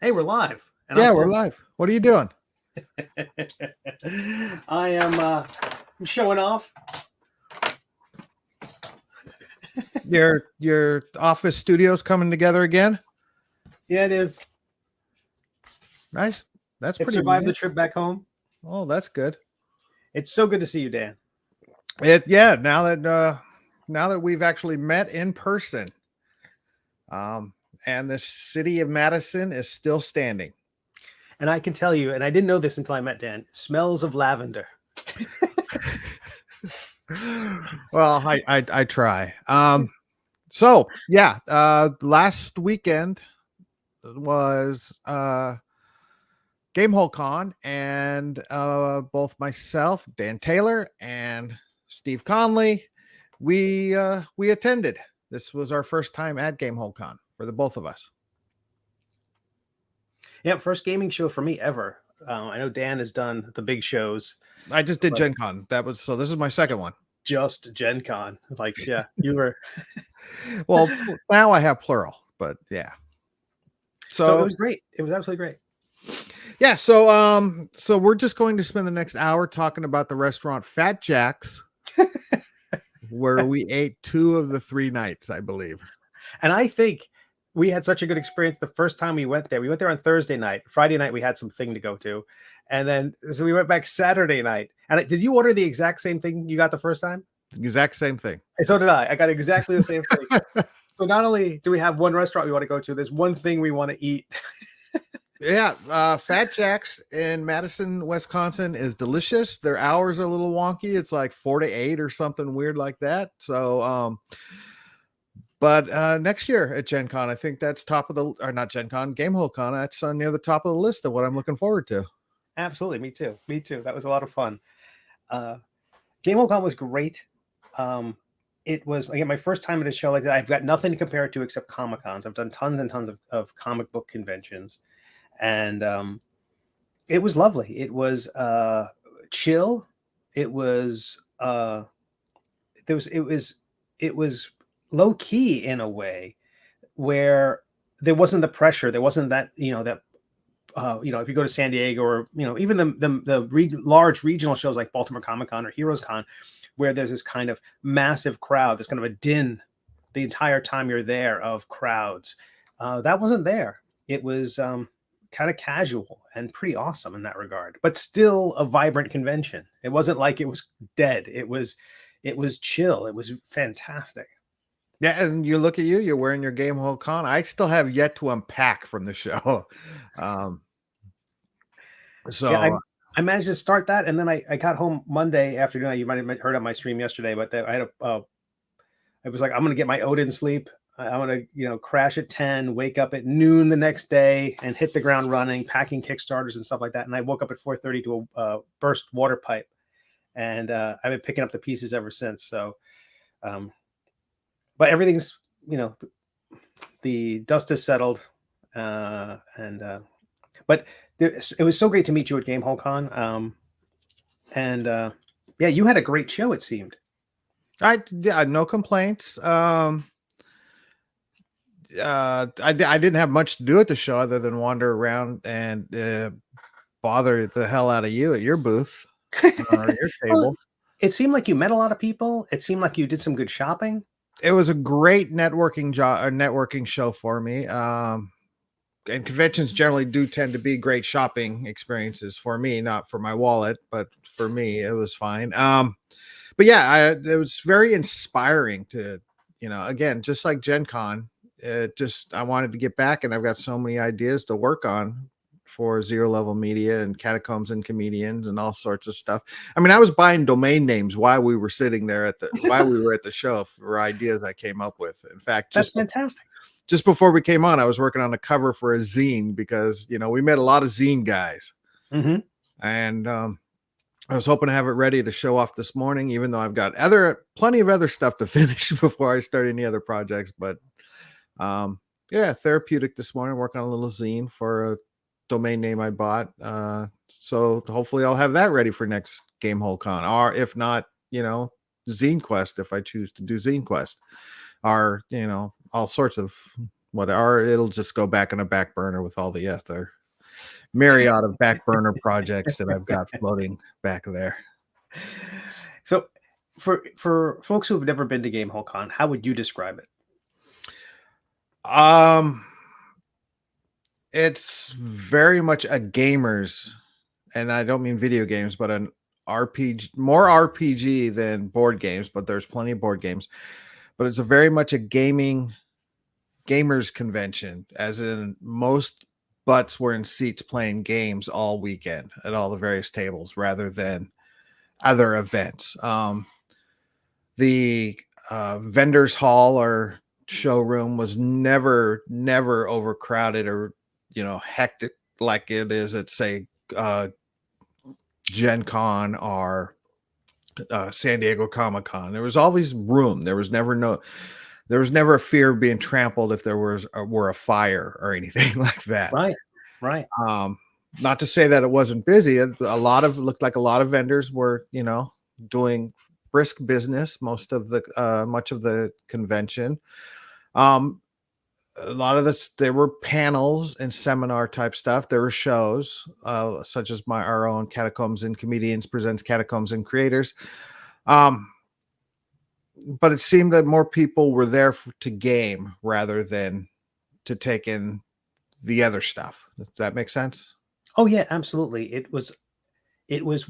Hey, we're live. And Yeah, we're live. What are you doing? I am I'm showing off. Your office studio's coming together again? Yeah, it is. Nice. That's It pretty survived the neat. trip back home. Oh, that's good. It's so good to see you, Dan. Now that we've actually met in person. And the city of Madison is still standing. And I can tell you, and I didn't know this until I met Dan, smells of lavender. Well, I try. Last weekend was Gamehole Con, and both myself, Dan Taylor, and Steve Conley, we attended. This was our first time at Gamehole Con for the both of us. Yeah, first gaming show for me ever. I know Dan has done the big shows. I just did Gen Con. This is my second one. Just Gen Con. Like, yeah, you were. Well, now I have plural, but yeah. So it was great. It was absolutely great. Yeah, so we're just going to spend the next hour talking about the restaurant Fat Jack's, where we ate 2 of the 3 nights, I believe. And I think we had such a good experience the first time we went there. We went there on Thursday night. Friday night, we had some thing to go to. And then, so we went back Saturday night. And did you order the exact same thing you got the first time? Exact same thing. And so did I. I got exactly the same thing. So not only do we have one restaurant we want to go to, there's one thing we want to eat. Yeah, Fat Jack's in Madison, Wisconsin is delicious. Their hours are a little wonky. It's like 4 to 8 or something weird like that. So, but next year at Gen Con, I think that's not Gen Con, Gamehole Con. That's near the top of the list of what I'm looking forward to. Absolutely, me too. Me too. That was a lot of fun. Gamehole Con was great. It was, again, my first time at a show like that. I've got nothing to compare it to except Comic Cons. I've done tons and tons of comic book conventions. And it was lovely. It was chill. It was it was low key in a way where there wasn't the pressure. There wasn't that, if you go to San Diego or, even the large regional shows like Baltimore Comic Con or Heroes Con, where there's this kind of massive crowd, there's kind of a din the entire time you're there of crowds. That wasn't there. It was kind of casual and pretty awesome in that regard, but still a vibrant convention. It wasn't like it was dead. It was chill. It was fantastic. Yeah, and you look at you're wearing your Gamehole Con. I still have yet to unpack from the show. I managed to start that, and then I got home Monday afternoon. You might have heard on my stream yesterday, but I had I was like, I'm going to get my Odin sleep. I want to, crash at 10, wake up at noon the next day and hit the ground running, packing Kickstarters and stuff like that. And I woke up at 4:30 to a burst water pipe, and I've been picking up the pieces ever since. So, but everything's, the dust has settled. But it was so great to meet you at Gamehole Con. You had a great show, it seemed. No complaints. I didn't have much to do at the show other than wander around and bother the hell out of you at your booth or your table. Well, it seemed like you met a lot of people. It seemed like you did some good shopping. It was a great networking show for me. And conventions generally do tend to be great shopping experiences for me, not for my wallet, but for me, it was fine. But yeah, it was very inspiring to, again, just like Gen Con. I wanted to get back, and I've got so many ideas to work on for Zero Level Media and Catacombs and Comedians and all sorts of stuff. I mean, I was buying domain names while we were sitting there while we were at the show for ideas I came up with. In fact, that's fantastic. Just before we came on, I was working on a cover for a zine because, we met a lot of zine guys. Mm-hmm. And I was hoping to have it ready to show off this morning, even though I've got plenty of other stuff to finish before I start any other projects. But therapeutic this morning, working on a little zine for a domain name I bought. So hopefully I'll have that ready for next Gamehole Con, or if not, Zine Quest, if I choose to do Zine Quest, or all sorts of or it'll just go back on a back burner with all the other myriad of back burner projects that I've got floating back there. So for folks who have never been to Gamehole Con, how would you describe it? It's very much a gamer's, and I don't mean video games, but an RPG, more RPG than board games, but there's plenty of board games. But it's a very much a gamers convention, as in most butts were in seats playing games all weekend at all the various tables rather than other events. The vendors hall or showroom was never overcrowded or hectic like it is at, say, Gen Con or San Diego Comic Con. There was always room. There was never a fear of being trampled if there were a fire or anything like that. Right. Not to say that it wasn't busy. It looked like a lot of vendors were, doing brisk business much of the convention. A lot of this, there were panels and seminar type stuff. There were shows such as our own Catacombs and Comedians presents Catacombs and Creators. But it seemed that more people were there to game rather than to take in the other stuff. Does that make sense? Oh yeah, absolutely. It was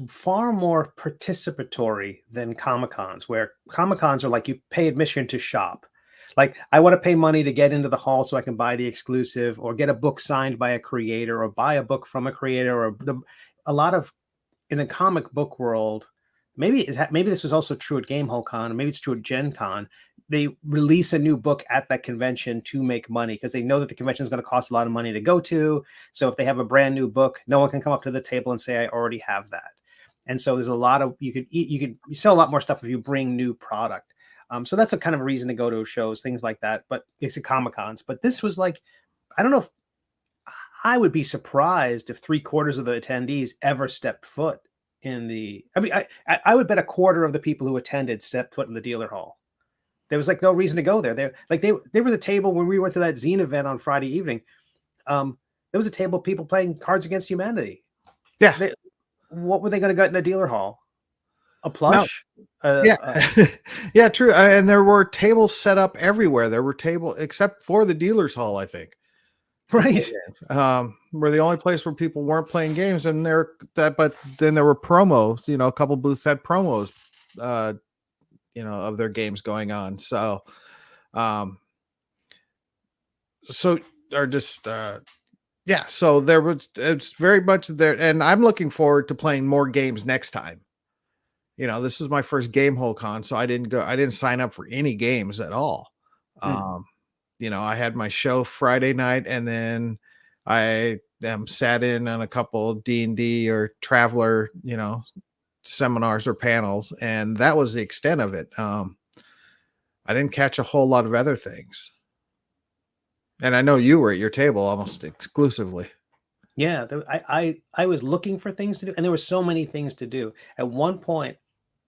far more participatory than Comic-Cons, where Comic-Cons are like you pay admission to shop. Like, I want to pay money to get into the hall so I can buy the exclusive or get a book signed by a creator or buy a book from a creator, or a lot of, in the comic book world, maybe this was also true at Gamehole Con, maybe it's true at Gen Con. They release a new book at that convention to make money because they know that the convention is going to cost a lot of money to go to. So if they have a brand new book, no one can come up to the table and say, I already have that. And so there's a lot of, you sell a lot more stuff if you bring new product. So that's a kind of a reason to go to shows, things like that. But it's a Comic-Cons. But this was like, I don't know if I would be surprised if 3/4 of the attendees ever stepped foot in the, I mean, I would bet a quarter of the people who attended stepped foot in the dealer hall. There was like no reason to go there. They were the table when we went to that zine event on Friday evening. There was a table of people playing Cards Against Humanity. Yeah. What were they going to get in the dealer hall? A plush? No. Yeah, true. And there were tables set up everywhere. There were tables except for the dealer's hall, I think. Right. Were the only place where people weren't playing games, and but then there were promos. A couple booths had promos, of their games going on. So, So it's very much there, and I'm looking forward to playing more games next time. This was my first Gamehole Con, so I didn't sign up for any games at all. I had my show Friday night, and then I sat in on a couple D&D or Traveler, seminars or panels, and that was the extent of it. I didn't catch a whole lot of other things. And I know you were at your table almost exclusively. Yeah, I was looking for things to do, and there were so many things to do. At one point,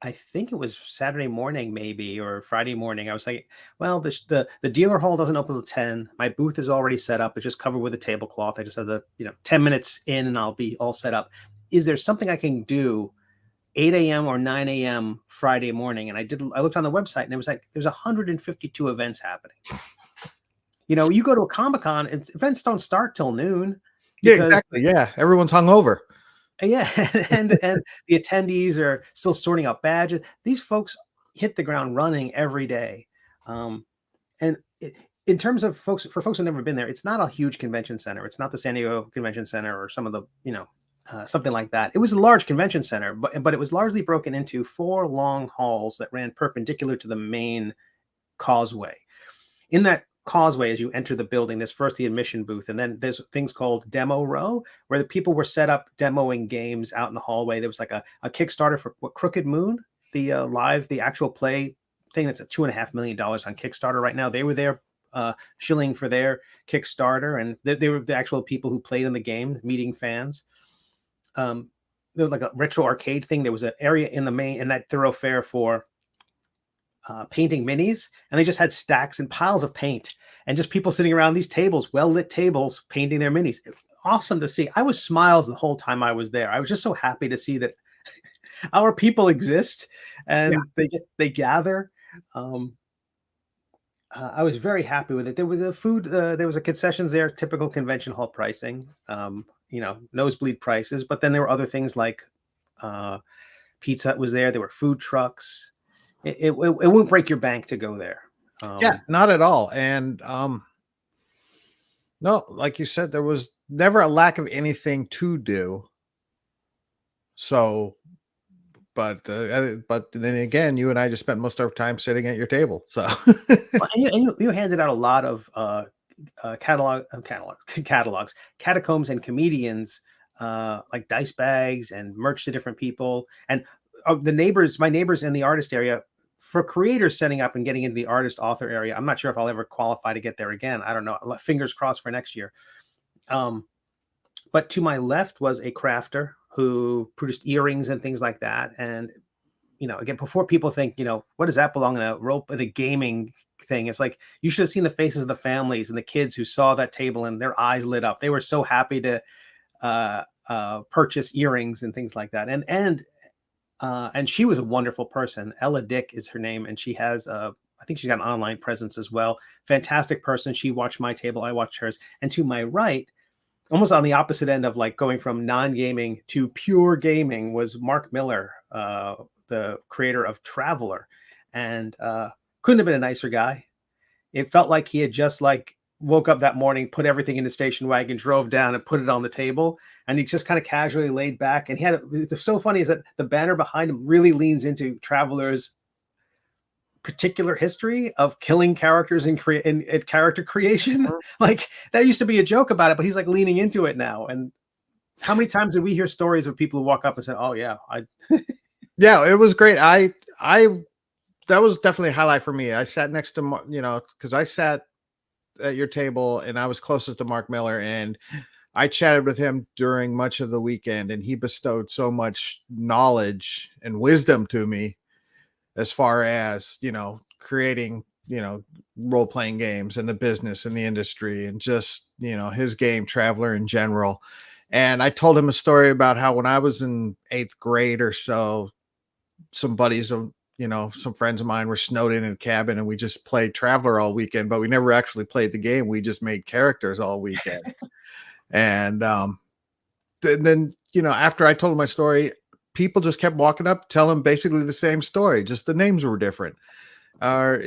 I think it was Saturday morning, maybe, or Friday morning. I was like, well, the dealer hall doesn't open until 10. My booth is already set up. It's just covered with a tablecloth. I just have 10 minutes in and I'll be all set up. Is there something I can do 8 a.m. or 9 a.m. Friday morning? And I looked on the website, and it was like, there's 152 events happening. You go to a Comic-Con, events don't start till noon. Yeah, exactly. Yeah, everyone's hungover. Yeah, and the attendees are still sorting out badges. These folks hit the ground running every day. And in terms of folks who've never been there, it's not a huge convention center. It's not the San Diego Convention Center or some of the, something like that. It was a large convention center, but it was largely broken into 4 long halls that ran perpendicular to the main causeway. In that causeway, as you enter the building, there's first the admission booth, and then there's things called demo row, where the people were set up demoing games out in the hallway. There was like a Kickstarter for Crooked Moon, the actual play thing that's at $2.5 million on Kickstarter right now. They were there shilling for their Kickstarter, and they were the actual people who played in the game, meeting fans. There was like a retro arcade thing. There was an area in that thoroughfare for painting minis, and they just had stacks and piles of paint, and just people sitting around these tables, well lit tables, painting their minis. Awesome to see. I was smiles the whole time I was there. I was just so happy to see that our people exist and they gather. I was very happy with it. There was a food, there was a concessions there, typical convention hall pricing, nosebleed prices. But then there were other things like pizza was there. There were food trucks. It won't break your bank to go there. Yeah, not at all. And no, like you said, there was never a lack of anything to do. So, but then again, you and I just spent most of our time sitting at your table. So, and you handed out a lot of catalogs, catacombs and comedians, like dice bags and merch to different people, and my neighbors in the artist area. For creators setting up and getting into the artist author area, I'm not sure if I'll ever qualify to get there again. I don't know. Fingers crossed for next year. But to my left was a crafter who produced earrings and things like that. And, again, before people think, what does that belong in a gaming thing? It's like, you should have seen the faces of the families and the kids who saw that table and their eyes lit up. They were so happy to purchase earrings and things like that. And she was a wonderful person. Ella Dick is her name. And she has, I think she's got an online presence as well. Fantastic person. She watched my table. I watched hers. And to my right, almost on the opposite end of like going from non-gaming to pure gaming, was Mark Miller, the creator of Traveler. And couldn't have been a nicer guy. It felt like he had just woke up that morning, put everything in the station wagon, drove down and put it on the table. And he just kind of casually laid back. And it's so funny is that the banner behind him really leans into Traveler's particular history of killing characters in character creation. Like, that used to be a joke about it, but he's like leaning into it now. And how many times did we hear stories of people who walk up and say, "Oh yeah, yeah, it was great. That was definitely a highlight for me. I sat next to, because I sat at your table and I was closest to Mark Miller, and I chatted with him during much of the weekend, and he bestowed so much knowledge and wisdom to me as far as, creating, role-playing games and the business and the industry and just, his game Traveler in general. And I told him a story about how when I was in 8th grade or so, some buddies of, some friends of mine were snowed in a cabin and we just played Traveler all weekend, but we never actually played the game. We just made characters all weekend. And then, after I told my story, people just kept walking up, telling basically the same story, just the names were different. Or,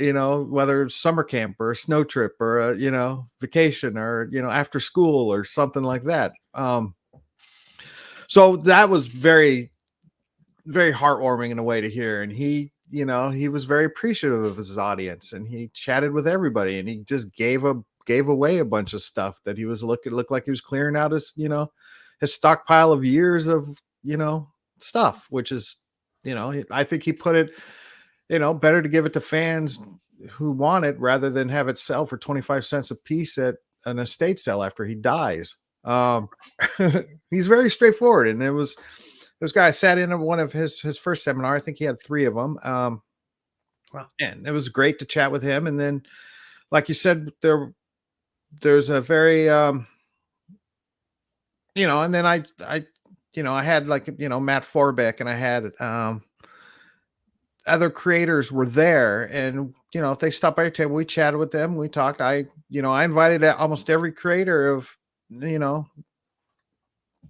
whether it's summer camp or a snow trip or a, vacation or, after school or something like that. So that was very, very heartwarming in a way to hear. And he was very appreciative of his audience, and he chatted with everybody, and he just gave away a bunch of stuff that he was looked like he was clearing out his, his stockpile of years of, stuff, which is, I think he put it, better to give it to fans who want it rather than have it sell for 25 cents a piece at an estate sale after he dies. He's very straightforward. And this guy sat in one of his first seminar. I think he had 3 of them. Wow. And it was great to chat with him. And then, like you said, there's a very, and then I had Matt Forbeck, and I had, other creators were there, and, if they stopped by your table, we chatted with them, we talked. I invited almost every creator of,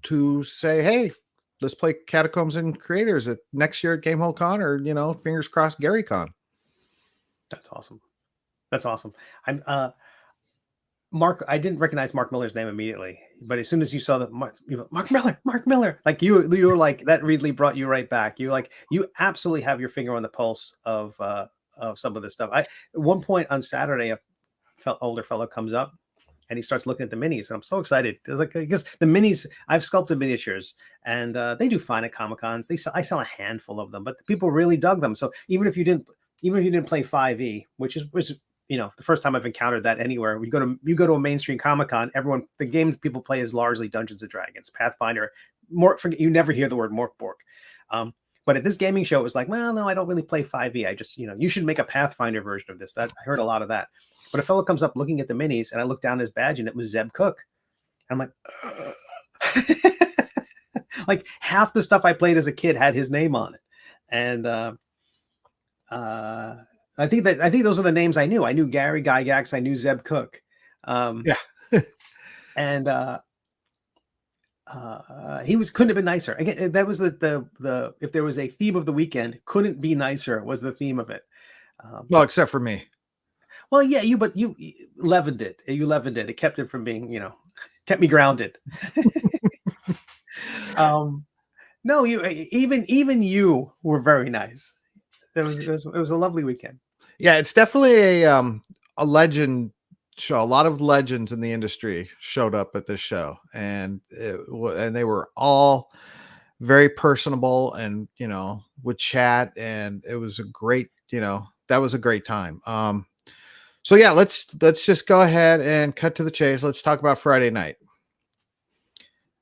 to say, hey, let's play Catacombs and Creators at next year at Gamehole Con, or, fingers crossed, Gary Con. That's awesome. I'm Mark. I didn't recognize Mark Miller's name immediately, but as soon as you saw that Mark Miller, like you were like, that really brought you right back. You absolutely have your finger on the pulse of some of this stuff. At one point on Saturday, a older fellow comes up and he starts looking at the minis, and I'm so excited. It's like, because the minis, I've sculpted miniatures, and they do fine at Comic Cons. I sell a handful of them, but the people really dug them. So even if you didn't play 5e, which is the first time I've encountered that anywhere. You go to a mainstream Comic Con, the games people play is largely Dungeons and Dragons, Pathfinder. You never hear the word Morkborg. But at this gaming show, it was like, well, no, I don't really play 5e. I just, you should make a Pathfinder version of this. That I heard a lot of that. But a fellow comes up looking at the minis, and I look down his badge, and it was Zeb Cook. And I'm like, like half the stuff I played as a kid had his name on it. And I think those are the names I knew. I knew Gary Gygax. I knew Zeb Cook. Yeah. And he couldn't have been nicer. Again, that was the if there was a theme of the weekend, couldn't be nicer was the theme of it. Well, except for me. Well, yeah, you leavened it. You leavened it. It kept it from being, kept me grounded. No, even you were very nice. It was a lovely weekend. Yeah, it's definitely a legend show. A lot of legends in the industry showed up at this show, and they were all very personable, and would chat, and it was a great, that was a great time. So yeah, let's just go ahead and cut to the chase. Let's talk about Friday night.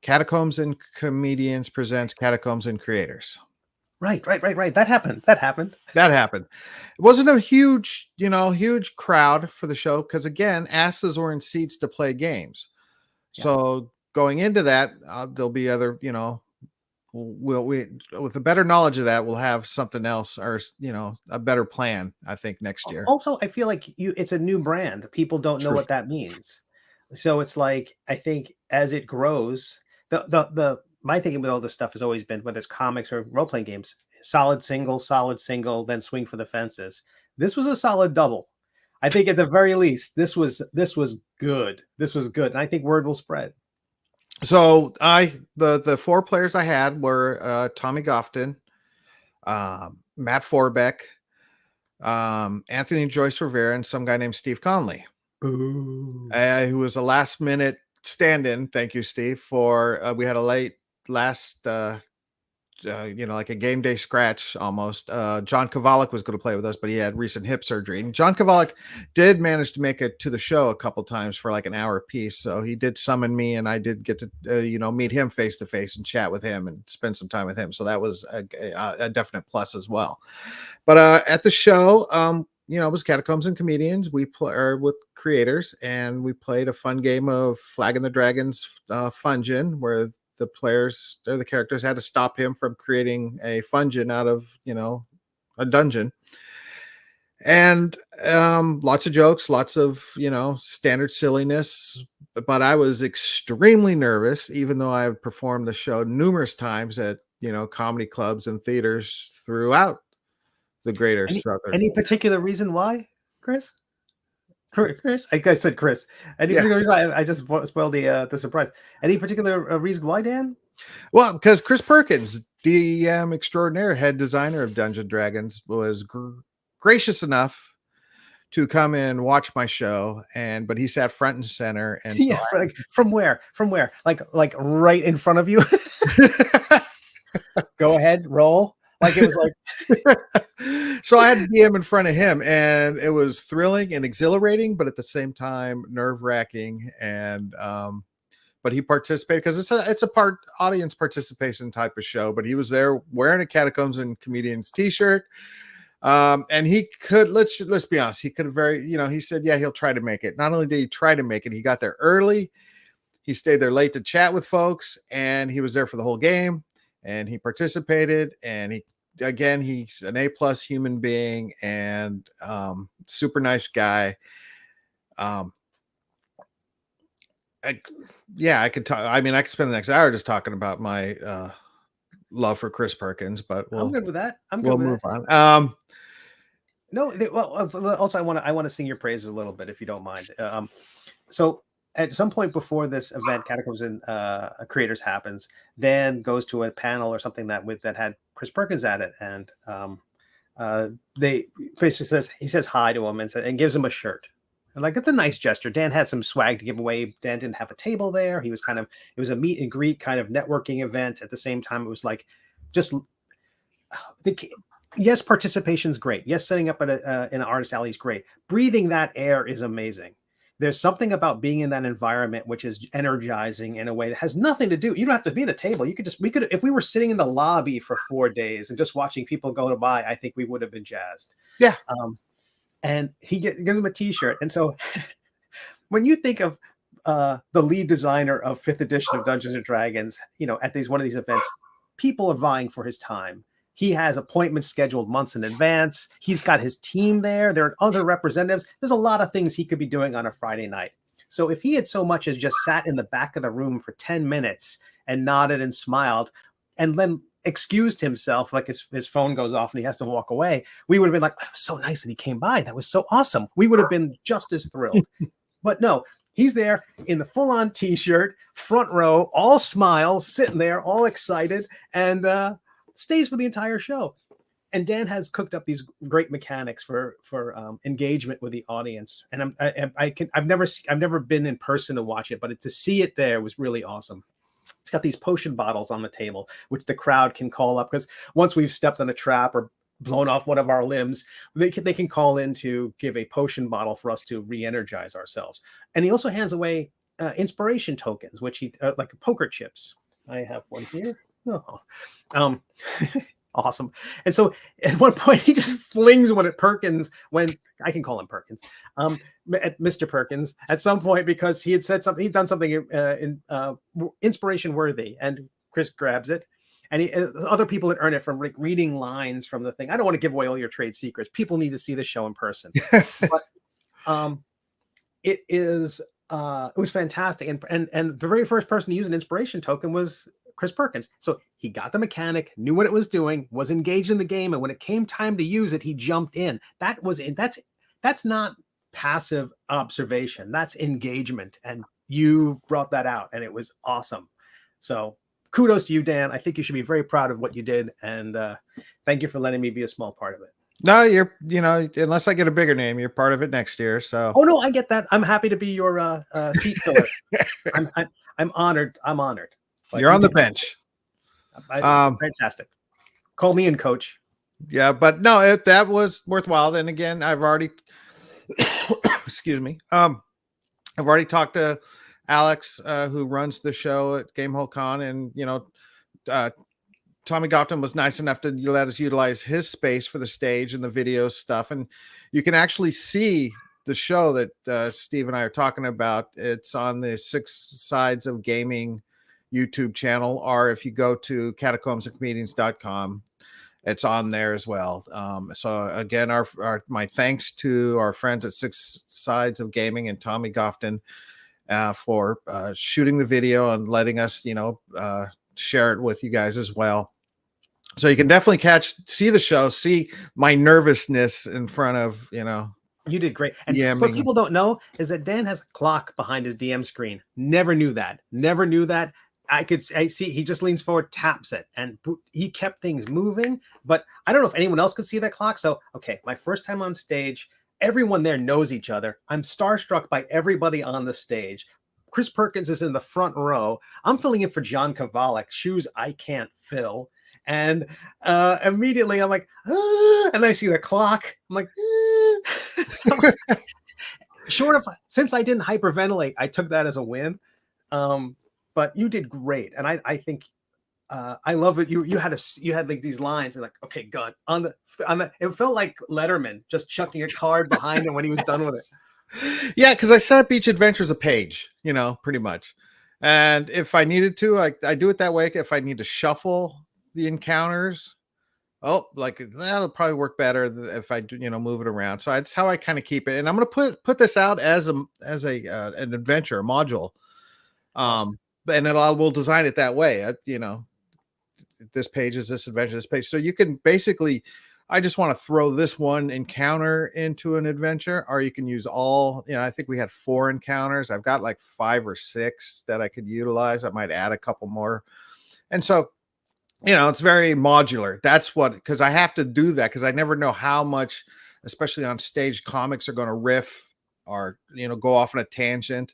Catacombs and Comedians presents Catacombs and Creators. Right. That happened. It wasn't a huge crowd for the show because, again, asses were in seats to play games. Yeah. So going into that, there'll be other, with a better knowledge of that, we'll have something else, or a better plan, I think, next year. Also, I feel like it's a new brand. People don't know what that means. So it's like, I think as it grows, my thinking with all this stuff has always been, whether it's comics or role-playing games, solid single, then swing for the fences. This was a solid double. I think at the very least, this was good. This was good. And I think word will spread. So the 4 players I had were Tommy Gofton, Matt Forbeck, Anthony Joyce Rivera, and some guy named Steve Conley, who was a last minute stand-in. Thank you, Steve. For we had a late last like a game day scratch almost. John Kovalik was going to play with us, but he had recent hip surgery, and John Kovalik did manage to make it to the show a couple times for like an hour piece. So he did summon me, and I did get to meet him face to face and chat with him and spend some time with him. So that was a definite plus as well. But at the show, it was Catacombs and Comedians. We play with creators, and we played a fun game of Flag and the Dragons Fungin, where the players or the characters had to stop him from creating a Fungin out of a dungeon. And lots of jokes, lots of standard silliness. But I was extremely nervous, even though I have performed the show numerous times at comedy clubs and theaters throughout the greater southern. Any particular reason why, Chris? Chris, I said Chris. Any particular reason? I just spoiled the surprise. Any particular reason why, Dan? Well, because Chris Perkins, DM extraordinaire, head designer of Dungeons & Dragons, was gracious enough to come and watch my show, but he sat front and center. And so from where? Like right in front of you. Go ahead, roll. Like it was like. So I had to DM in front of him, and it was thrilling and exhilarating, but at the same time nerve-wracking. And but he participated because it's a part audience participation type of show. But he was there wearing a Catacombs and Comedians t-shirt, and he could let's be honest, he could have he said he'll try to make it. Not only did he try to make it, he got there early. He stayed there late to chat with folks, and he was there for the whole game. And he participated, and he's an A+ human being, and super nice guy. I could talk. I mean, I could spend the next hour just talking about my love for Chris Perkins, but I'm good with that. We'll move on. No, well, also I want to sing your praises a little bit, if you don't mind. So at some point before this event, Catacombs and Creators happens, Dan goes to a panel or something that had Chris Perkins at it, and they basically says hi to him and gives him a shirt. And like, it's a nice gesture. Dan had some swag to give away. Dan didn't have a table there. He was it was a meet and greet kind of networking event. At the same time, it was like yes, participation's great. Yes, setting up in an artist alley is great. Breathing that air is amazing. there's something about being in that environment which is energizing in a way that has nothing to do. You don't have to be at a table. You could just, we could, if we were sitting in the lobby for 4 days and just watching people go by, I think we would have been jazzed. Yeah. And he gives him a t-shirt. And so when you think of the lead designer of 5th edition of Dungeons and Dragons, you know, at one of these events, people are vying for his time. He has appointments scheduled months in advance. He's got his team there. There are other representatives. There's a lot of things he could be doing on a Friday night. So if he had so much as just sat in the back of the room for 10 minutes and nodded and smiled and then excused himself, like his phone goes off and he has to walk away, we would have been like, that was so nice that he came by. That was so awesome. We would have been just as thrilled. But no, he's there in the full-on t-shirt, front row, all smiles, sitting there, all excited, and stays for the entire show. And Dan has cooked up these great mechanics for engagement with the audience. And I've never been in person to watch it, but to see it there was really awesome. It's got these potion bottles on the table, which the crowd can call up, because once we've stepped on a trap or blown off one of our limbs, they can call in to give a potion bottle for us to re-energize ourselves. And he also hands away inspiration tokens, which he like poker chips. I have one here. Oh, awesome. And so at one point he just flings one at Perkins, when I can call him Perkins, at Mr. Perkins at some point, because he had said something, he'd done something inspiration worthy, and Chris grabs it. And other people that earn it from like reading lines from the thing. I don't want to give away all your trade secrets. People need to see the show in person. But it was fantastic. And the very first person to use an inspiration token was Chris Perkins. So he got the mechanic, knew what it was doing, was engaged in the game, and when it came time to use it, he jumped in. That's not passive observation. That's engagement. And you brought that out, and it was awesome. So kudos to you, Dan. I think you should be very proud of what you did, and thank you for letting me be a small part of it. No, unless I get a bigger name, you're part of it next year. So. Oh no, I get that. I'm happy to be your seat filler. I'm honored. I'm honored. But you're on the bench. Fantastic. Call me in, coach. Yeah, but no, that was worthwhile. And again, I've already, excuse me. I've already talked to Alex, who runs the show at Gamehole Con, and Tommy Gopton was nice enough to let us utilize his space for the stage and the video stuff, and you can actually see the show that Steve and I are talking about. It's on the 6 Sides of Gaming YouTube channel, or if you go to catacombsandcomedians.com, it's on there as well. So again, my thanks to our friends at 6 Sides of Gaming and Tommy Gopton for shooting the video and letting us, share it with you guys as well. So you can definitely see the show, see my nervousness in front of, You did great. And what people don't know is that Dan has a clock behind his DM screen. Never knew that. I see he just leans forward, taps it, and he kept things moving. But I don't know if anyone else could see that clock. So, okay, my first time on stage, everyone there knows each other. I'm starstruck by everybody on the stage. Chris Perkins is in the front row. I'm filling in for John Kovalik, shoes I can't fill. And immediately I'm like, and I see the clock. I'm like, since I didn't hyperventilate, I took that as a win. But you did great, and I think I love that you had like these lines and like, okay, God, on the it felt like Letterman just chucking a card behind him when he was done with it. Yeah, because I set up each adventure as a page, pretty much. And if I needed to, I do it that way. If I need to shuffle the encounters, that'll probably work better if I do, move it around. So that's how I kind of keep it. And I'm going to put this out as an adventure, a module. And we'll design it that way. This page is this adventure, this page. So you can basically, I just want to throw this one encounter into an adventure, or you can use all, I think we had 4 encounters. I've got like 5 or 6 that I could utilize. I might add a couple more. And so, it's very modular. That's because I have to do that, because I never know how much, especially on stage, comics are going to riff or, go off on a tangent.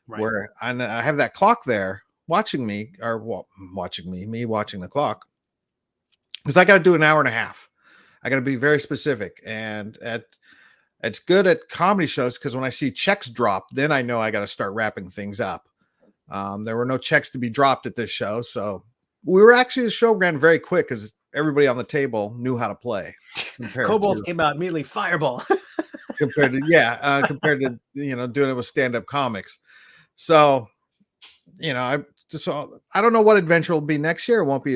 Right. Where I have that clock there watching me, me watching the clock, because I got to do an hour and a half. I got to be very specific. And It's good at comedy shows because when I see checks drop, then I know I got to start wrapping things up. There were no checks to be dropped at this show, so the show ran very quick because everybody on the table knew how to play. Kobolds came out immediately, fireball. Compared to doing it with stand-up comics. So I don't know what adventure will be next year. It won't be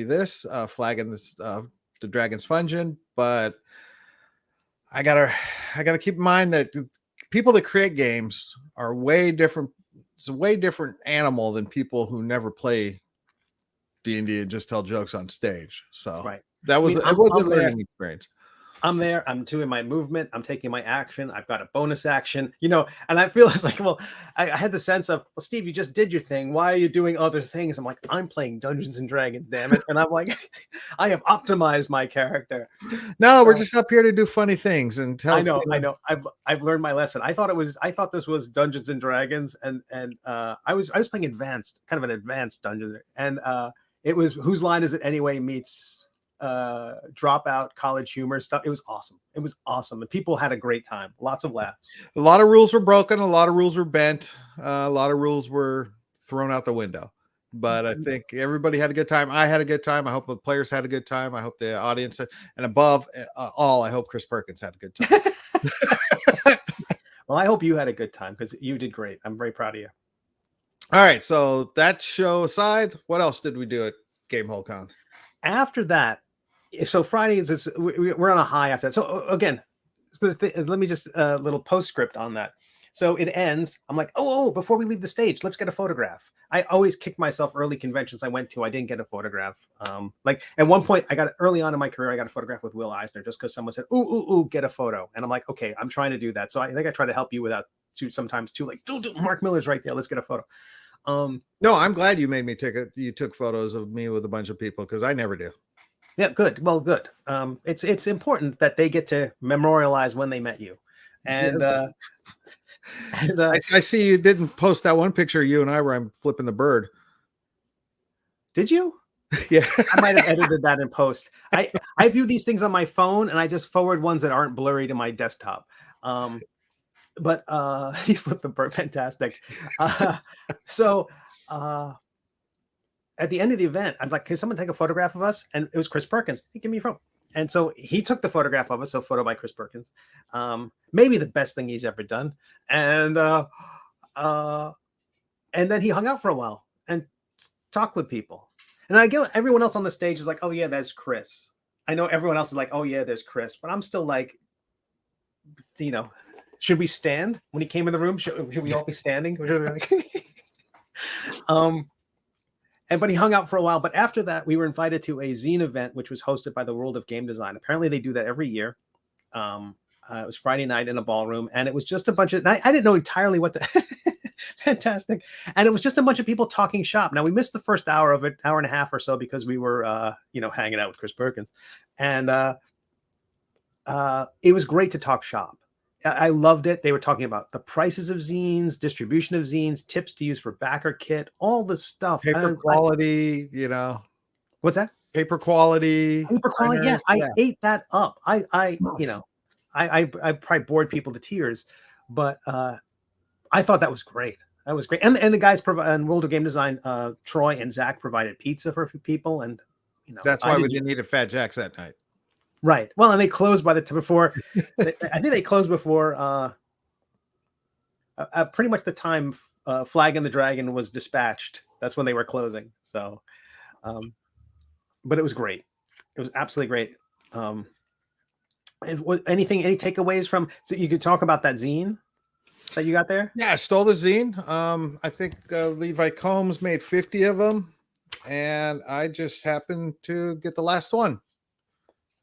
this flagging this the Dragon's Fungeon, but I gotta keep in mind that people that create games are way different. It's a way different animal than people who never play D&D and just tell jokes on stage. So right. that was it was a learning experience. I'm there. I'm doing my movement. I'm taking my action. I've got a bonus action, and I feel it's like, well, I had the sense of, well, Steve, you just did your thing. Why are you doing other things? I'm like, I'm playing Dungeons and Dragons, damn it. And I'm like, I have optimized my character. No, we're just up here to do funny things and tell. I know. I've learned my lesson. I thought this was Dungeons and Dragons, and I was playing kind of an advanced dungeon, and it was Whose Line Is It Anyway meets dropout college humor stuff. It was awesome, and people had a great time. Lots of laughs. A lot of rules were broken, a lot of rules were bent, a lot of rules were thrown out the window, but I think everybody had a good time. I had a good time. I hope the players had a good time. I hope the audience and above all, I hope Chris Perkins had a good time. Well, I hope you had a good time because you did great. I'm very proud of you. All right, so that show aside, what else did we do at Gamehole Con? After that, so Friday we're on a high after that. So again, let me just a little postscript on that. So it ends. I'm like, oh, before we leave the stage, let's get a photograph. I always kick myself early conventions I went to. I didn't get a photograph. Like at one point, early on in my career, I got a photograph with Will Eisner just because someone said, ooh, get a photo. And I'm like, okay, I'm trying to do that. So I think I try to help you with that too sometimes too. Like, Mark Miller's right there. Let's get a photo. No, I'm glad you made me you took photos of me with a bunch of people because I never do. Yeah, good. Well, good. It's important that they get to memorialize when they met you. And, I see you didn't post that one picture of you and I where I'm flipping the bird. Did you? Yeah. I might have edited that in post. I view these things on my phone and I just forward ones that aren't blurry to my desktop. But you flipped the bird. Fantastic. So at the end of the event, I'm like, can someone take a photograph of us? And it was Chris Perkins. Hey, give me a photo. And so he took the photograph of us. So photo by Chris Perkins. Maybe the best thing he's ever done. And then he hung out for a while and talked with people. And I get everyone else on the stage is like, oh yeah, that's Chris. I know everyone else is like, oh yeah, there's Chris. But I'm still like, should we stand when he came in the room? Should we all be standing? But he hung out for a while. But after that, we were invited to a zine event, which was hosted by the World of Game Design. Apparently, they do that every year. It was Friday night in a ballroom, and it was just a bunch of. I didn't know entirely what to. Fantastic, and it was just a bunch of people talking shop. Now we missed the first hour of it, hour and a half or so, because we were, hanging out with Chris Perkins, and it was great to talk shop. I loved it. They were talking about the prices of zines, distribution of zines, tips to use for backer kit, all this stuff. Paper quality, What's that? Paper quality. Paper quality. Yeah, I ate that up. I probably bored people to tears, but I thought that was great. That was great. And the guys in World of Game Design, Troy and Zach provided pizza for people, and that's why we didn't eat at Fat Jack's that night. Right. Well, and they closed before. I think they closed before pretty much the time Flag and the Dragon was dispatched. That's when they were closing. So, but it was great. It was absolutely great. Any takeaways from? So you could talk about that zine that you got there. Yeah, I stole the zine. I think Levi Combs made 50 of them, and I just happened to get the last one.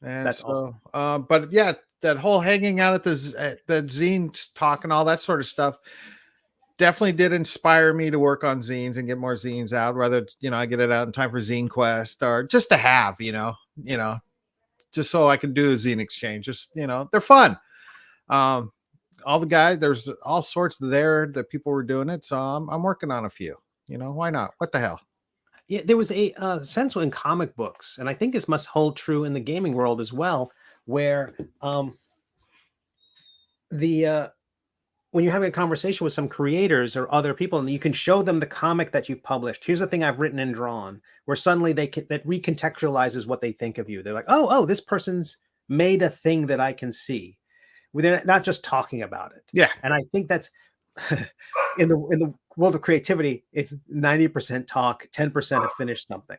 And that's awesome. But yeah, that whole hanging out at the zine talk and all that sort of stuff definitely did inspire me to work on zines and get more zines out. Whether it's, I get it out in time for Zine Quest or just to have, just so I can do a zine exchange. Just, they're fun. All the guys, there's all sorts there that people were doing it. So I'm working on a few. Why not? What the hell? Yeah, there was a sense in comic books, and I think this must hold true in the gaming world as well, where the when you're having a conversation with some creators or other people, and you can show them the comic that you've published. Here's the thing I've written and drawn, where suddenly that recontextualizes what they think of you. They're like, oh, this person's made a thing that I can see. They're not just talking about it. Yeah. And I think that's in the world of creativity, it's 90% talk, 10% have finished something.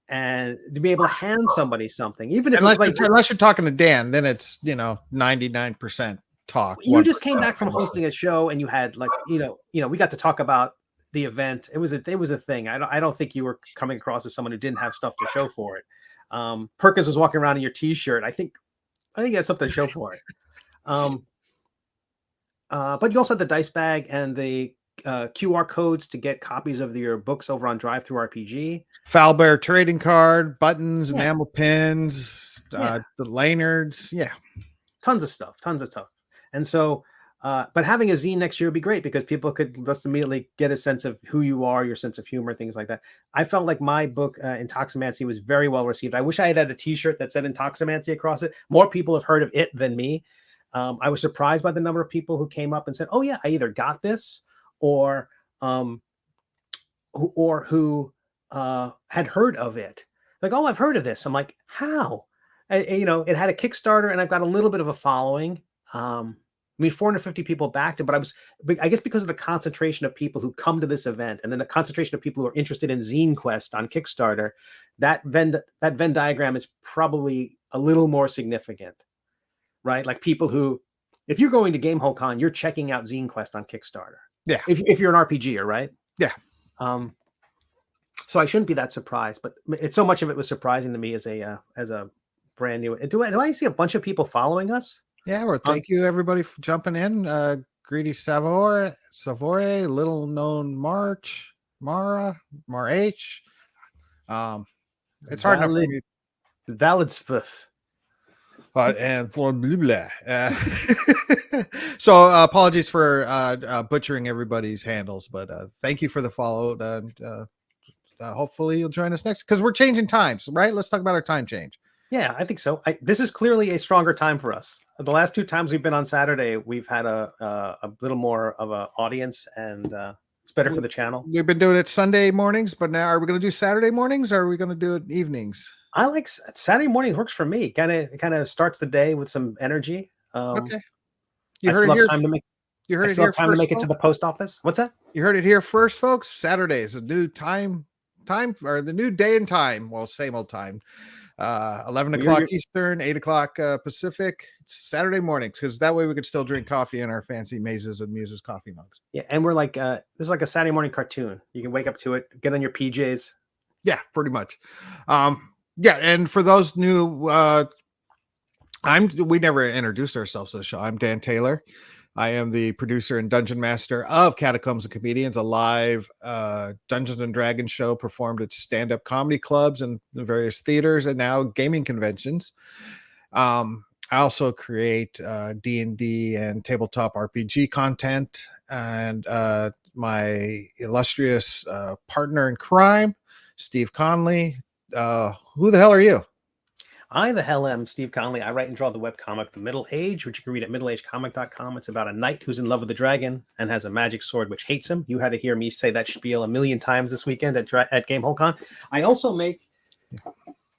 And to be able to hand somebody something, even if unless you're talking to Dan, then it's 99% talk. You just came back from hosting a show and you had we got to talk about the event. It was a thing. I don't think you were coming across as someone who didn't have stuff to show for it. Perkins was walking around in your t-shirt. I think you had something to show for it. But you also had the dice bag and the QR codes to get copies of your books over on Drive-Thru-RPG. Foulbear trading card, buttons, enamel pins, the lanyards. Yeah. Tons of stuff. And so, but having a zine next year would be great because people could just immediately get a sense of who you are, your sense of humor, things like that. I felt like my book, Intoximancy, was very well received. I wish I had a t-shirt that said Intoximancy across it. More people have heard of it than me. I was surprised by the number of people who came up and said, oh yeah, I either got this or who had heard of it. Like, oh, I've heard of this. I'm like, how? It had a Kickstarter and I've got a little bit of a following. 450 people backed it, but I guess because of the concentration of people who come to this event and then the concentration of people who are interested in Zine Quest on Kickstarter, that Venn diagram is probably a little more significant, right? Like people who, if you're going to Gamehole Con, you're checking out Zine Quest on Kickstarter. Yeah. If you're an RPGer, right? Yeah. So I shouldn't be that surprised, but it's so much of it was surprising to me as a brand new. Do I see a bunch of people following us? Yeah, well, thank you everybody for jumping in. Greedy Savoy, little known March, Mara, Mar H. It's hard enough for me. Valid spiff. And for blah, blah. So apologies for butchering everybody's handles, but thank you for the follow. Hopefully you'll join us next because we're changing times, right? Let's talk about our time change. Yeah, I think so. This is clearly a stronger time for us. The last 2 times we've been on Saturday, we've had a little more of an audience, and it's better for the channel. We've been doing it Sunday mornings, but now are we going to do Saturday mornings or are we going to do it evenings? I like Saturday morning works for me. Kind of starts the day with some energy. Okay. You heard it here. Time to make it to the post office. What's that? You heard it here first, folks. Saturday is a new time or the new day and time. Well, same old time. 11 o'clock Eastern, 8 o'clock Pacific. It's Saturday mornings because that way we could still drink coffee in our fancy Mazes and Muses coffee mugs. Yeah, and we're like this is like a Saturday morning cartoon. You can wake up to it, get on your PJs. Yeah, pretty much. Yeah, and for those new, we never introduced ourselves to the show. I'm Dan Taylor. I am the producer and dungeon master of Catacombs and Comedians, a live Dungeons and Dragons show performed at stand-up comedy clubs and the various theaters and now gaming conventions. I also create D&D and tabletop RPG content, and my illustrious partner in crime, Steve Conley. Who the hell are you? I the hell am Steve Conley. I write and draw the webcomic The Middle Age, which you can read at middleagecomic.com. It's about a knight who's in love with a dragon and has a magic sword which hates him. You had to hear me say that spiel a million times this weekend at Gamehole Con. I also make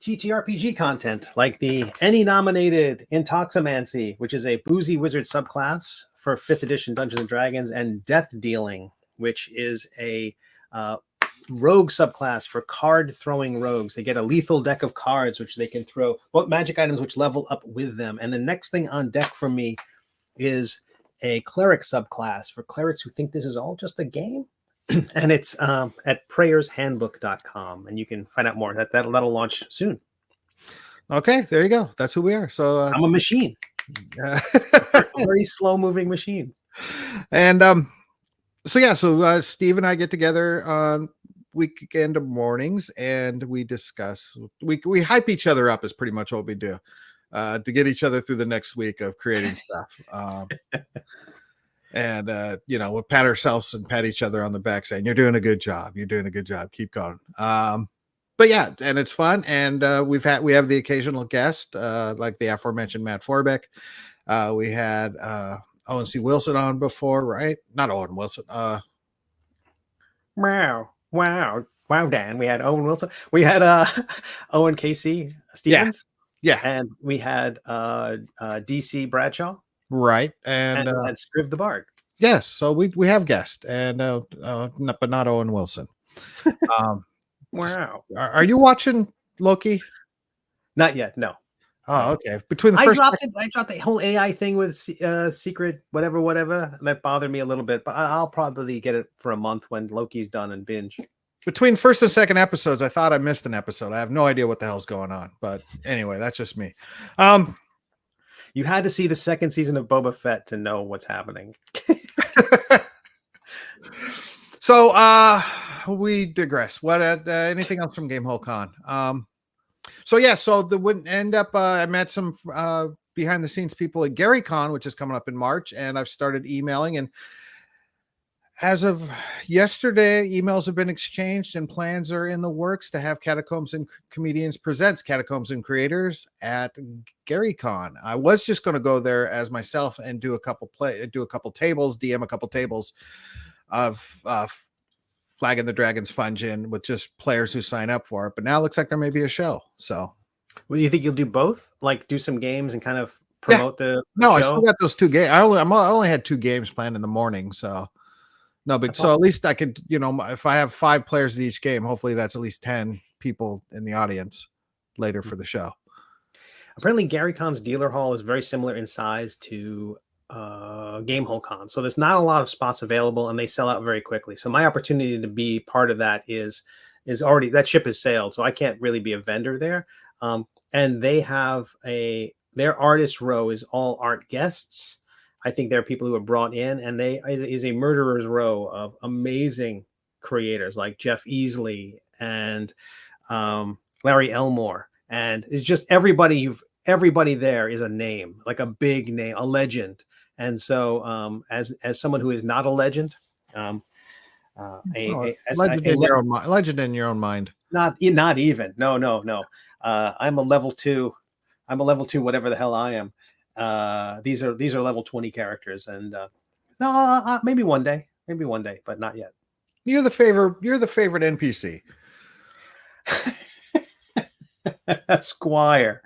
TTRPG content like the Emmy-nominated Intoximancy, which is a boozy wizard subclass for 5th edition Dungeons and Dragons, and Death Dealing, which is a rogue subclass for card throwing rogues. They get a lethal deck of cards which they can throw magic items which level up with them. And the next thing on deck for me is a cleric subclass for clerics who think this is all just a game. And it's at prayershandbook.com, and you can find out more. That'll launch soon. Okay, there you go. That's who we are. So I'm a machine. A very slow moving machine. And so Steve and I get together on weekend mornings and we discuss, we hype each other up is pretty much what we do to get each other through the next week of creating stuff. And we'll pat ourselves and pat each other on the back saying, you're doing a good job. Keep going. But yeah, and it's fun. And we have the occasional guest, like the aforementioned Matt Forbeck. We had Owen C. Wilson on before, right? Not Owen Wilson. Wow, Dan. We had Owen Wilson. We had Owen Casey Yeah, Stevens, yeah, and we had DC Bradshaw, right. and And we had Scriv the Bard. yes, so we have guests, and but not Owen Wilson. Um, Wow. are you watching Loki? Not yet. No. Oh, No. okay. Between the I first, dropped it. I dropped the whole AI thing with secret whatever. That bothered me a little bit, but I'll probably get it for a month when Loki's done and binge. between first and second episodes, I thought I missed an episode. I have no idea what the hell's going on, but anyway, that's just me. You had to see the second season of Boba Fett to know what's happening. So we digress. What anything else from Gamehole Con? So yeah, so the would end up I met some behind the scenes people at Gary Con, which is coming up in March, and I've started emailing, and as of yesterday, emails have been exchanged and plans are in the works to have Catacombs and Comedians presents Catacombs and Creators at Gary Con. I was just going to go there as myself and do a couple tables, DM a couple tables of Flag and the Dragons Fungin with just players who sign up for it. But now it looks like there may be a show. So Well, do you think you'll do both? Like do some games and kind of promote the no, show? I still got those 2 games. I only had 2 games planned in the morning. So no, but That's so awesome. at least I could, if I have 5 players in each game, hopefully that's at least 10 people in the audience later for the show. Apparently, Gary Con's dealer hall is very similar in size to Gamehole Con, so there's not a lot of spots available, and they sell out very quickly. So my opportunity to be part of that is already that ship has sailed, so I can't really be a vendor there. And they have their artist row is all art guests. I think there are people who are brought in, and it is a murderer's row of amazing creators like Jeff Easley and Larry Elmore, and it's just everybody there is a name, like a big name, a legend. And so, as someone who is not a legend, Legend in your own mind. Not even. No. I'm a level 2. I'm a level 2, whatever the hell I am. These are level 20 characters, and maybe one day, but not yet. You're the favorite NPC. Squire.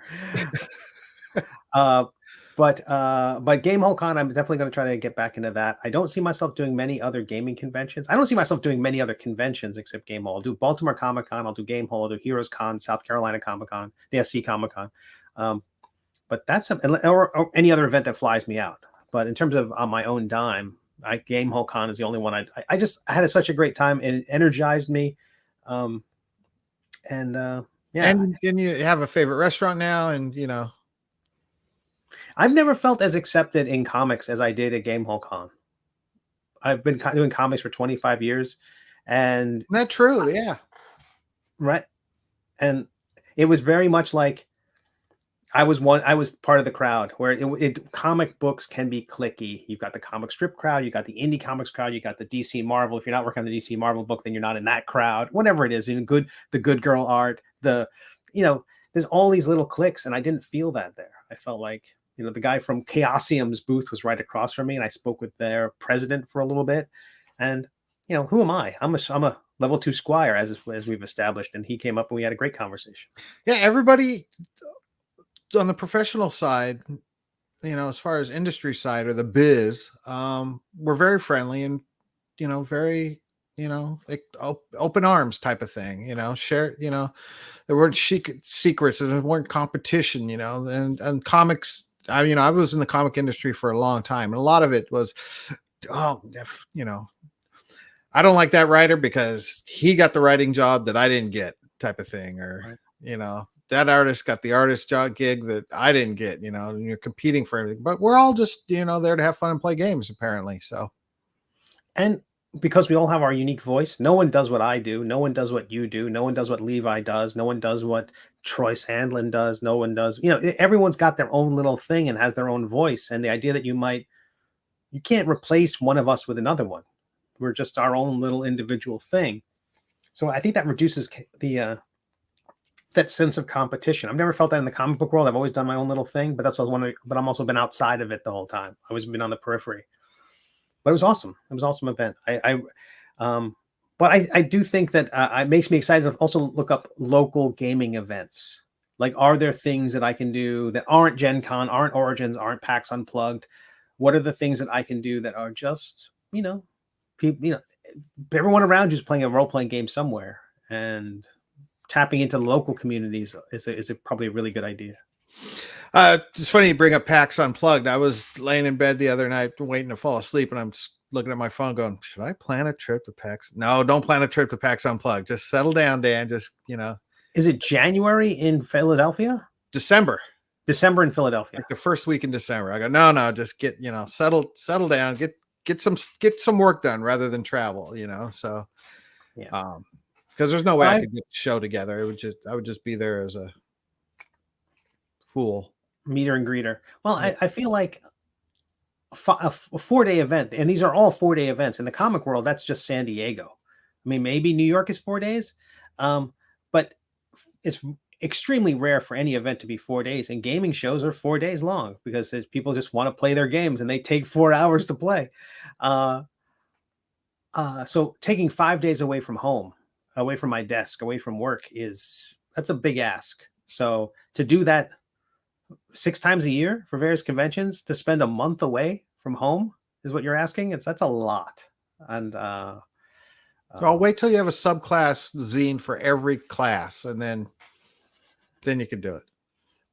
But Gamehole Con, I'm definitely going to try to get back into that. I don't see myself doing many other gaming conventions. I don't see myself doing many other conventions except Gamehole. I'll do Baltimore Comic Con, I'll do Gamehole, I'll do Heroes Con, South Carolina Comic Con, the SC Comic Con. But that's or any other event that flies me out. But in terms of on my own dime, Gamehole Con is the only one I had such a great time, and it energized me. Yeah. And you have a favorite restaurant now, and I've never felt as accepted in comics as I did at Gamehole Con. I've been doing comics for 25 years, and isn't that true? Yeah. Right. And it was very much like I was part of the crowd where comic books can be cliquey. You've got the comic strip crowd, you got the indie comics crowd, you got the DC Marvel. If you're not working on the DC Marvel book, then you're not in that crowd. Whatever it is, the good girl art, there's all these little cliques, and I didn't feel that there. I felt like, the guy from Chaosium's booth was right across from me, and I spoke with their president for a little bit. And who am I? I'm a level 2 squire, as we've established, and he came up and we had a great conversation. Yeah, everybody on the professional side, as far as industry side or the biz, we're very friendly and very like open arms type of thing. Share. There weren't secrets and there weren't competition. And comics. I was in the comic industry for a long time, and a lot of it was, I don't like that writer because he got the writing job that I didn't get, type of thing, or right. That artist got the artist job gig that I didn't get, and you're competing for everything, but we're all just, there to have fun and play games, apparently. So, and because we all have our unique voice, no one does what I do. No one does what you do. No one does what Levi does. No one does what Troy Sandlin does. No one does, everyone's got their own little thing and has their own voice. And the idea that you can't replace one of us with another one. We're just our own little individual thing. So I think that reduces the that sense of competition. I've never felt that in the comic book world. I've always done my own little thing, but but I'm also been outside of it the whole time. I've always been on the periphery. But it was awesome. It was an awesome event. But I do think that it makes me excited to also look up local gaming events. Like, are there things that I can do that aren't Gen Con, aren't Origins, aren't PAX Unplugged? What are the things that I can do that are just, people, everyone around you is playing a role-playing game somewhere, and tapping into local communities is probably a really good idea. It's funny you bring up PAX Unplugged. I was laying in bed the other night waiting to fall asleep, and I'm just looking at my phone going, should I plan a trip to PAX? No, don't plan a trip to PAX Unplugged. Just settle down, Dan. Just, Is it January in Philadelphia? December In Philadelphia. Like the first week in December. I go, no, just get, settle down, get some work done rather than travel, So, yeah. Because there's no way I could get the show together. I would just be there as a fool. Meter and greeter. Well, I feel like a 4-day event, and these are all 4-day events. In the comic world, that's just San Diego. I mean, maybe New York is 4 days, but it's extremely rare for any event to be 4 days. And gaming shows are 4 days long because people just want to play their games, and they take 4 hours to play. So taking 5 days away from home, away from my desk, away from work that's a big ask. So to do that 6 times a year for various conventions, to spend a month away from home is what you're asking. That's a lot. And I'll wait till you have a subclass zine for every class, and then you can do it.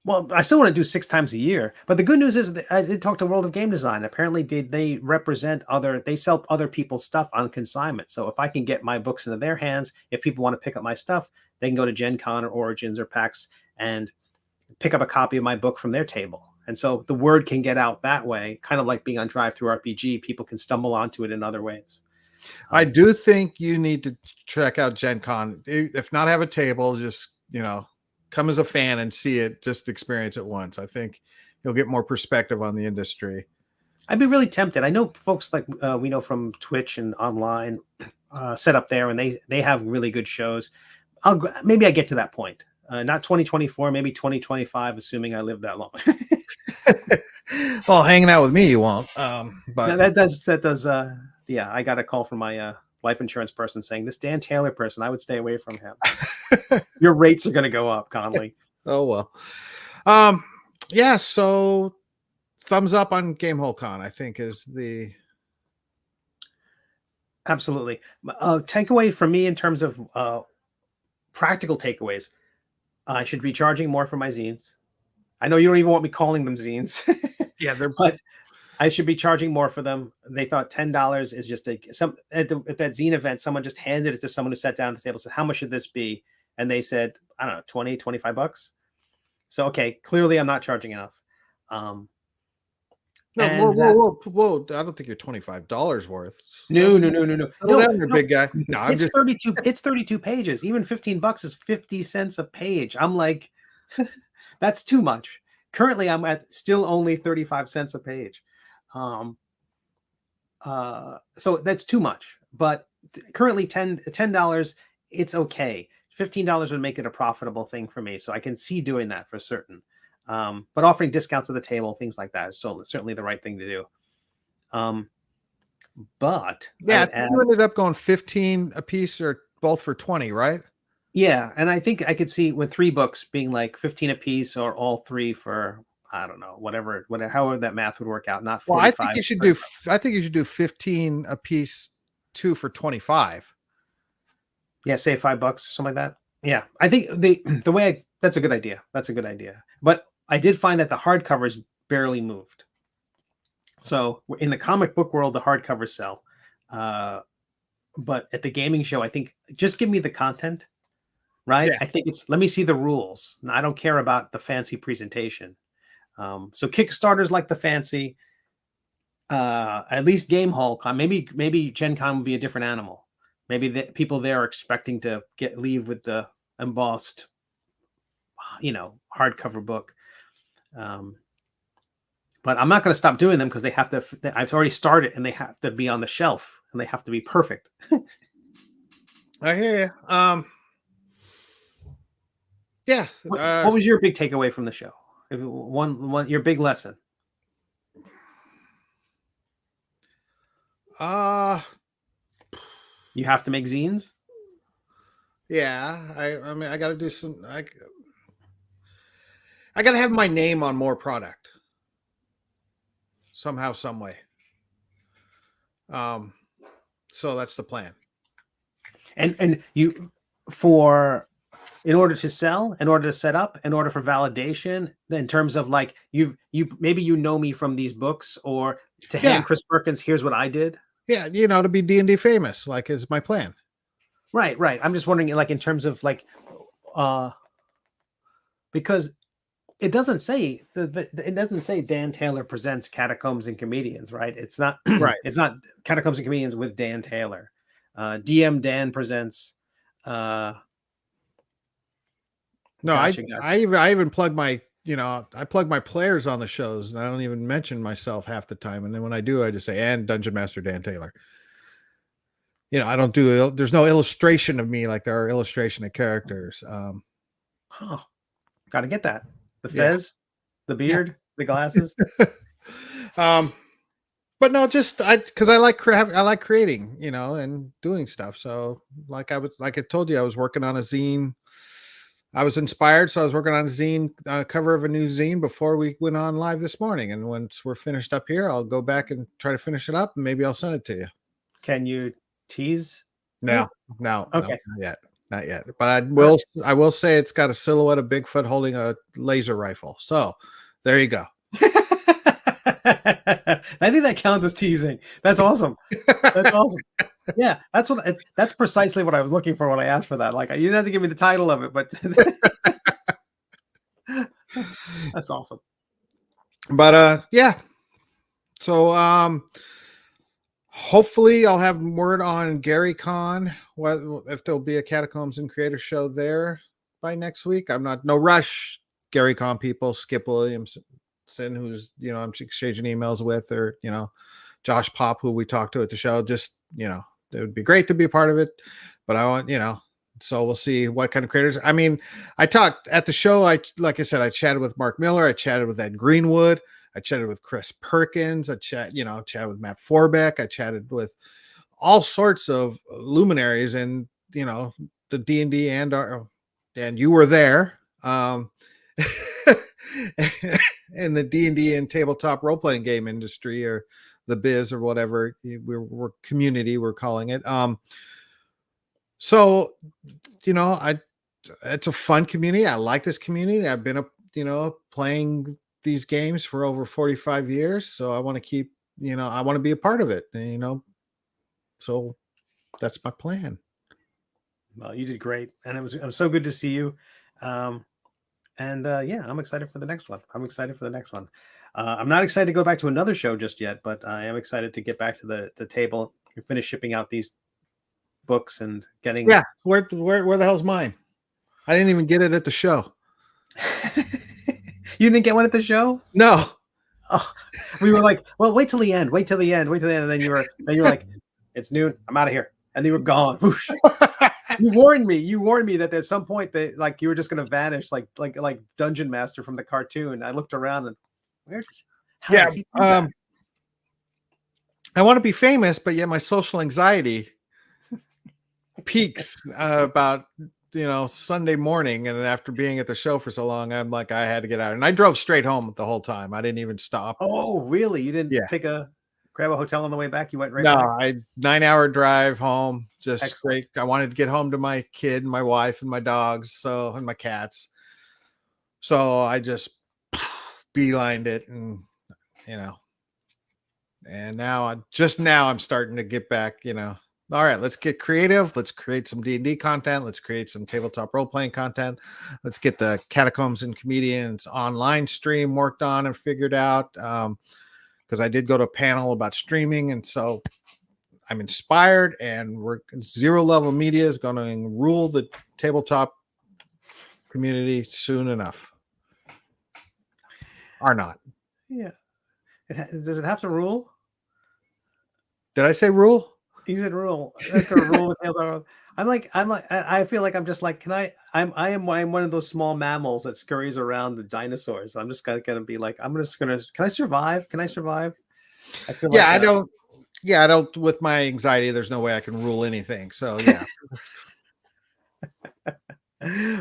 Well, I still want to do 6 times a year, but the good news is that I did talk to World of Game Design. Apparently they sell other people's stuff on consignment. So if I can get my books into their hands, if people want to pick up my stuff, they can go to Gen Con or Origins or PAX and pick up a copy of my book from their table. And so the word can get out that way, kind of like being on Drive-Thru RPG. People can stumble onto it in other ways. I do think you need to check out Gen Con. If not have a table, just, come as a fan and see it, just experience it once. I think you'll get more perspective on the industry. I'd be really tempted. I know folks like we know from Twitch and online set up there, and they have really good shows. Maybe I get to that point. Not 2024, maybe 2025, assuming I live that long. Well, hanging out with me, you won't. But that does. Yeah, I got a call from my life insurance person saying, this Dan Taylor person, I would stay away from him. Your rates are going to go up, Conley. Oh, well. Yeah, so thumbs up on Gamehole Con, I think, is the... Absolutely. Takeaway from me in terms of practical takeaways, I should be charging more for my zines. I know you don't even want me calling them zines. Yeah, but I should be charging more for them. They thought $10 is just at that zine event, someone just handed it to someone who sat down at the table and said, how much should this be? And they said, I don't know, 20, 25 bucks. So, okay, clearly I'm not charging enough. Whoa. I don't think you're $25 worth. No. No, big guy. No, it's 32. It's 32 pages. Even $15 is 50 cents a page. I'm like, that's too much. Currently, I'm at still only 35 cents a page. So that's too much. But currently, $10, it's okay. $15 would make it a profitable thing for me. So I can see doing that for certain. But offering discounts at the table, things like that, is certainly the right thing to do. But yeah, you ended up going 15 a piece or both for 20, right? Yeah, and I think I could see with 3 books being like 15 a piece, or all 3 for, I don't know, whatever, however that math would work out. Not 45. Well, I think you should do 15 a piece, 2 for 25. Yeah, say $5 or something like that. Yeah, I think the way that's a good idea. That's a good idea. But I did find that the hardcovers barely moved. So in the comic book world, the hardcovers sell. But at the gaming show, I think just give me the content, right? Yeah. I think let me see the rules. I don't care about the fancy presentation. So Kickstarters like the fancy. At least Gamehole Con, maybe Gen Con would be a different animal. Maybe the people there are expecting to leave with the embossed, hardcover book. But I'm not going to stop doing them because they have to. I've already started, and they have to be on the shelf, and they have to be perfect. I hear you. Yeah. What was your big takeaway from the show? If one your big lesson. You have to make zines. Yeah. I mean, I got to do some. I got to have my name on more product somehow, some way. So that's the plan. And you for in order to sell, in order to set up, in order for validation, in terms of like you maybe you know me from these books, or to hand Chris Perkins, here's what I did. Yeah, to be D&D famous, like, is my plan. Right. I'm just wondering, like, in terms of like, because it doesn't say it doesn't say Dan Taylor presents Catacombs and Comedians, right? It's not Right. It's not Catacombs and Comedians with Dan Taylor. DM Dan presents. No, gotcha. I even plug my I plug my players on the shows, and I don't even mention myself half the time. And then when I do, I just say, and Dungeon Master Dan Taylor. I don't do. There's no illustration of me like there are illustration of characters. Got to get that. The fez, the beard, the glasses. But no, just because I like creating, and doing stuff. So like I told you, I was working on a zine. I was inspired, so I was working on a zine, cover of a new zine before we went on live this morning. And once we're finished up here, I'll go back and try to finish it up, and maybe I'll send it to you. Can you tease? No, okay, not yet. But I will say it's got a silhouette of Bigfoot holding a laser rifle. So there you go. I think that counts as teasing. That's awesome. That's awesome. Yeah, that's precisely what I was looking for when I asked for that. Like, you didn't have to give me the title of it, but that's awesome. But yeah. So hopefully I'll have word on Gary Con, if there'll be a Catacombs and Creator show there by next week. No rush, Gary Con people. Skip Williamson, who's I'm exchanging emails with, or Josh Pop, who we talked to at the show. Just it would be great to be a part of it, but I want so we'll see what kind of creators. I mean, I talked at the show. Like I said, I chatted with Mark Miller. I chatted with Ed Greenwood. I chatted with Chris Perkins. I chatted with Matt Forbeck. I chatted with all sorts of luminaries, and the D&D and you were there. In the D&D and tabletop role-playing game industry, or the biz, or whatever we're community we're calling it. So it's a fun community. I like this community. I've been playing these games for over 45 years, so I want to keep I want to be a part of it, so that's my plan. Well, you did great, and it was so good to see you. And yeah, I'm excited for the next one. I'm not excited to go back to another show just yet, but I am excited to get back to the table and finish shipping out these books and getting. Yeah, where the hell's mine? I didn't even get it at the show. You didn't get one at the show? No. Oh, we were like, well, wait till the end. And then you were like, it's noon. I'm out of here. And they were gone. You warned me that at some point that like you were just going to vanish, like Dungeon Master from the cartoon. I looked around and does he do that? I want to be famous, but yet my social anxiety peaks about Sunday morning, and after being at the show for so long, I'm like, I had to get out, and I drove straight home the whole time. I didn't even stop. Oh, really? You didn't grab a hotel on the way back? You went right back? 9-hour drive home, just straight. I wanted to get home to my kid, my wife, and my dogs, and my cats. So I just beelined it, and and now I'm starting to get back. All right, let's get creative. Let's create some D&D content. Let's create some tabletop role-playing content. Let's get the Catacombs and Comedians online stream worked on and figured out. Because I did go to a panel about streaming, and so I'm inspired, and Zero Level Media is going to rule the tabletop community soon enough. Or not. Yeah. Does it have to rule? Did I say rule? You said rule. That's gonna rule the tails. I feel like I'm just like, I'm one of those small mammals that scurries around the dinosaurs. I'm just gonna be like, can I survive? Can I survive? I feel Yeah, like I don't. Yeah, I don't. With my anxiety, there's no way I can rule anything. So yeah.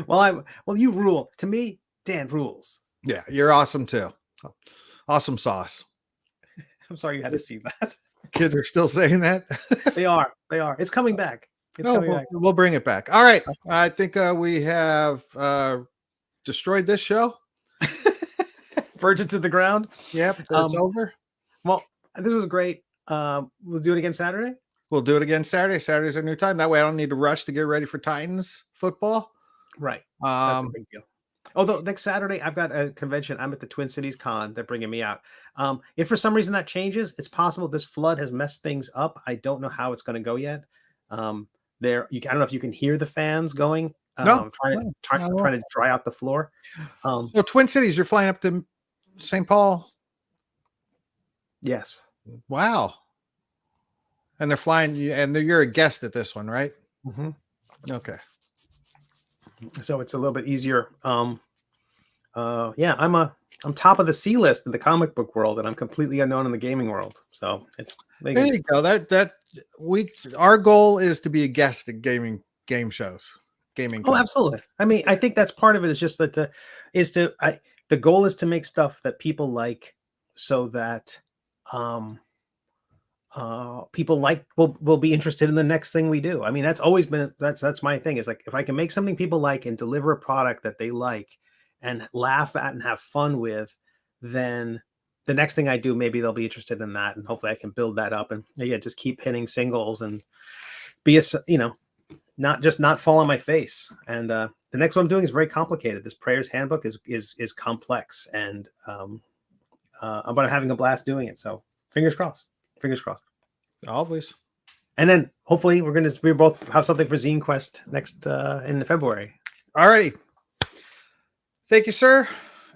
well, you rule. To me, Dan rules. Yeah, you're awesome too. Awesome sauce. I'm sorry you had to see that. Kids are still saying that. They are. They are. It's coming back. It's No, coming back. we'll bring it back. All right. I think we have destroyed this show. Burnt it to the ground. Yep, it's over. Well, this was great. We'll do it again Saturday. We'll do it again Saturday. Saturday's our new time. That way I don't need to rush to get ready for Titans football. Right. That's a big deal. Although next Saturday I've got a convention. I'm at the Twin Cities Con. They're bringing me out. If for some reason that changes, it's possible this flood has messed things up. I don't know how it's going to go yet. I don't know if you can hear the fans going. Trying to dry out the floor. So Twin Cities, you're flying up to St. Paul. Yes. Wow. And they're flying you, and you're a guest at this one, right? Mm-hmm. Okay. So it's a little bit easier. I'm top of the C list in the comic book world, and I'm completely unknown in the gaming world. So there you go. Our goal is to be a guest at game shows. Gaming. Oh, absolutely. I mean, I think that's part of it. Is just that the goal is to make stuff that people like, so that people will be interested in the next thing we do. I mean, that's always been that's my thing. Is like, if I can make something people like and deliver a product that they like and laugh at and have fun with, then the next thing I do, maybe they'll be interested in that, and hopefully I can build that up and just keep hitting singles and be not fall on my face. And the next one I'm doing is very complicated. This Prayer's Handbook is complex, and I'm having a blast doing it. So fingers crossed. Always. And then hopefully we both have something for Zine Quest next in February. All righty. Thank you, sir.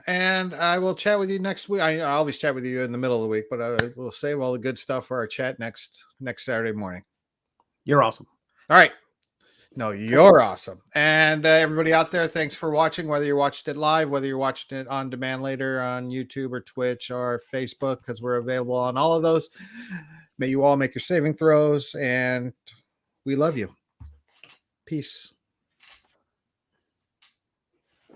And I will chat with you next week. I always chat with you in the middle of the week, but I will save all the good stuff for our chat next Saturday morning. You're awesome. All right. No, you're awesome. And everybody out there, thanks for watching, whether you watched it live, whether you're watching it on demand later on YouTube or Twitch or Facebook, because we're available on all of those. May you all make your saving throws, and we love you. Peace.